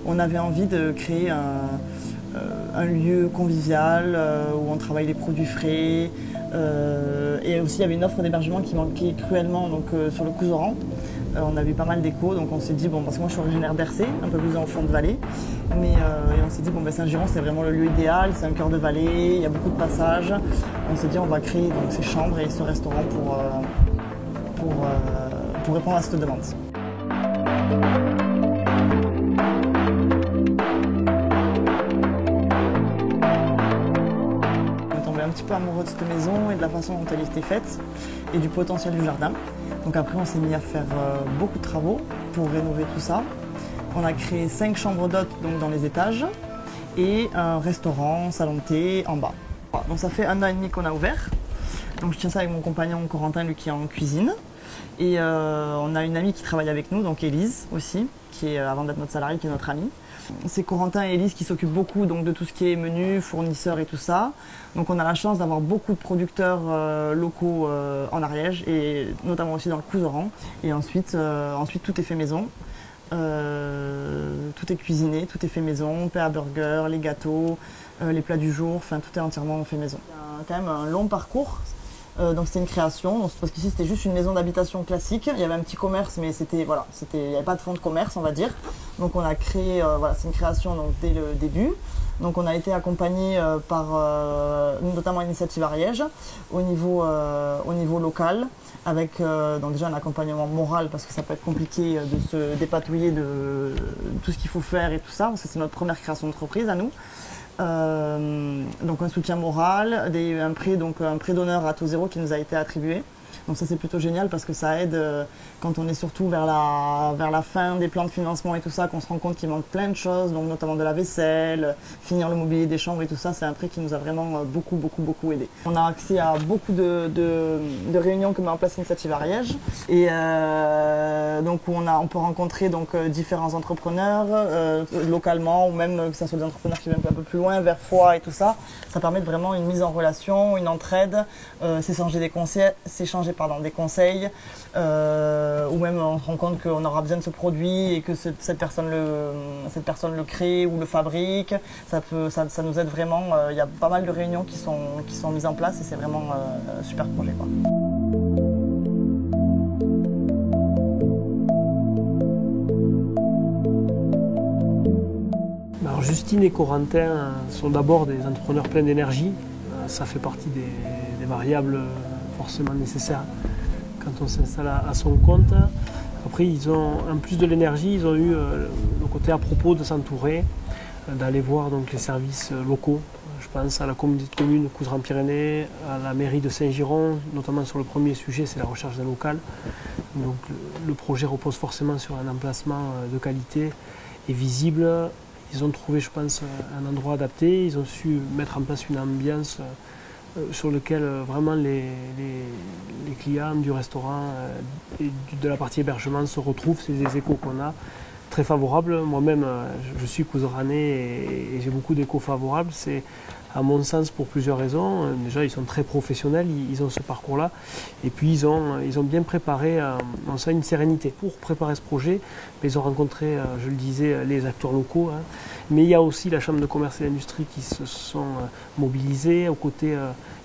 on avait envie de créer un lieu convivial où on travaille les produits frais. Et aussi il y avait une offre d'hébergement qui manquait cruellement donc, sur le Couserans. On a eu pas mal d'échos, donc on s'est dit, bon, parce que moi je suis originaire d'Hercé, un peu plus en fond de vallée, mais et on s'est dit, bon, ben, Saint-Giron c'est vraiment le lieu idéal, c'est un cœur de vallée, il y a beaucoup de passages. On s'est dit, on va créer donc, ces chambres et ce restaurant pour répondre à cette demande. On est tombé un petit peu amoureux de cette maison et de la façon dont elle était faite et du potentiel du jardin. Donc après on s'est mis à faire beaucoup de travaux pour rénover tout ça. On a créé 5 chambres d'hôtes dans les étages et un restaurant, salon de thé en bas. Donc ça fait 1 an et demi qu'on a ouvert. Donc je tiens ça avec mon compagnon Corentin, lui qui est en cuisine. Et on a une amie qui travaille avec nous, donc Élise aussi, qui est avant d'être notre salariée, qui est notre amie. C'est Corentin et Élise qui s'occupent beaucoup donc, de tout ce qui est menu, fournisseurs et tout ça. Donc on a la chance d'avoir beaucoup de producteurs locaux en Ariège et notamment aussi dans le Couserans. Et ensuite tout est fait maison. Tout est cuisiné, tout est fait maison, pain à burger, les gâteaux, les plats du jour, enfin tout est entièrement fait maison. Il y a quand même un long parcours. Donc c'était une création, donc, parce qu'ici c'était juste une maison d'habitation classique, il y avait un petit commerce mais il n'y avait pas de fonds de commerce on va dire. Donc on a créé, c'est une création donc, dès le début. Donc on a été accompagné par notamment Initiative Ariège au niveau local avec donc déjà un accompagnement moral parce que ça peut être compliqué de se dépatouiller de tout ce qu'il faut faire et tout ça parce que c'est notre première création d'entreprise à nous. Donc un soutien moral, un prêt d'honneur à taux zéro qui nous a été attribué. Donc ça c'est plutôt génial parce que ça aide quand on est surtout vers la fin des plans de financement et tout ça, qu'on se rend compte qu'il manque plein de choses, donc notamment de la vaisselle, finir le mobilier des chambres et tout ça, c'est un prêt qui nous a vraiment beaucoup aidé. On a accès à beaucoup de réunions que met en place l'Initiative Ariège et donc où on peut rencontrer donc, différents entrepreneurs localement ou même que ce soit des entrepreneurs qui viennent un peu plus loin, vers Foix et tout ça. Ça permet vraiment une mise en relation, une entraide, s'échanger des conseils, ou même on se rend compte qu'on aura besoin de ce produit et que cette personne le crée ou le fabrique. Ça nous aide vraiment. Il y a pas mal de réunions qui sont mises en place et c'est vraiment un super projet, quoi. Alors Justine et Corentin sont d'abord des entrepreneurs pleins d'énergie. Ça fait partie des variables forcément nécessaires quand on s'installe à son compte. Après, en plus de l'énergie, ils ont eu le côté à propos de s'entourer, d'aller voir donc, les services locaux. Je pense à la communauté de communes Couserans-Pyrénées, à la mairie de Saint-Giron, notamment sur le premier sujet, c'est la recherche d'un local. Donc le projet repose forcément sur un emplacement de qualité et visible. Ils ont trouvé, je pense, un endroit adapté. Ils ont su mettre en place une ambiance sur lequel vraiment les clients du restaurant et de la partie hébergement se retrouvent. C'est des échos qu'on a très favorables. Moi-même, je suis couseranais et j'ai beaucoup d'échos favorables. C'est à mon sens pour plusieurs raisons. Déjà, ils sont très professionnels, ils ont ce parcours-là. Et puis, ils ont bien préparé une sérénité. Pour préparer ce projet, ils ont rencontré, je le disais, les acteurs locaux. Hein. Mais il y a aussi la Chambre de commerce et d'industrie qui se sont mobilisés, aux côtés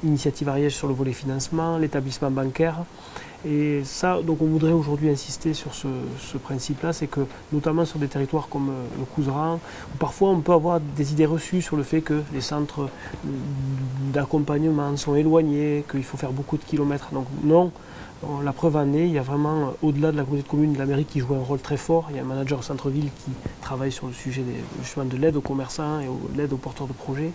Initiative Ariège sur le volet financement, l'établissement bancaire. Et ça, donc on voudrait aujourd'hui insister sur ce principe-là, c'est que notamment sur des territoires comme le Couserans, où parfois on peut avoir des idées reçues sur le fait que les centres d'accompagnement sont éloignés, qu'il faut faire beaucoup de kilomètres. Donc non, la preuve en est, il y a vraiment, au-delà de la communauté de communes de la mairie qui joue un rôle très fort, il y a un manager au centre-ville qui travaille sur le sujet justement de l'aide aux commerçants et de l'aide aux porteurs de projets.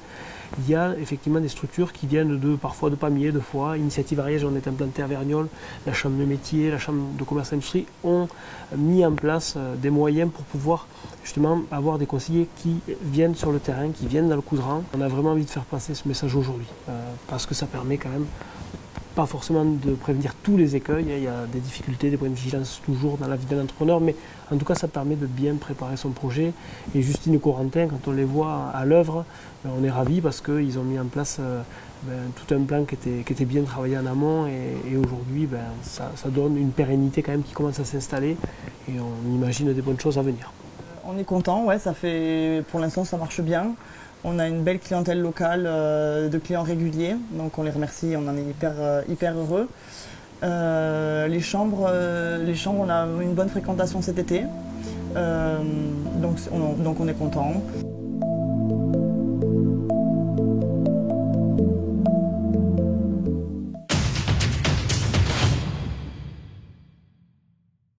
Il y a effectivement des structures qui viennent parfois de Pamiers, de Foix. Initiative Ariège, on est implanté à Vergnolles. La Chambre de métier, la Chambre de commerce et d'industrie ont mis en place des moyens pour pouvoir justement avoir des conseillers qui viennent sur le terrain, qui viennent dans le Couserans. On a vraiment envie de faire passer ce message aujourd'hui parce que ça permet quand même pas forcément de prévenir tous les écueils, il y a des difficultés, des points de vigilance toujours dans la vie d'un entrepreneur, mais en tout cas ça permet de bien préparer son projet. Et Justine et Corentin, quand on les voit à l'œuvre, on est ravis parce qu'ils ont mis en place tout un plan qui était bien travaillé en amont et aujourd'hui ça donne une pérennité quand même qui commence à s'installer et on imagine des bonnes choses à venir. On est content, ouais, pour l'instant ça marche bien. On a une belle clientèle locale de clients réguliers, donc on les remercie, on en est hyper heureux. Les chambres, on a une bonne fréquentation cet été, donc on est content.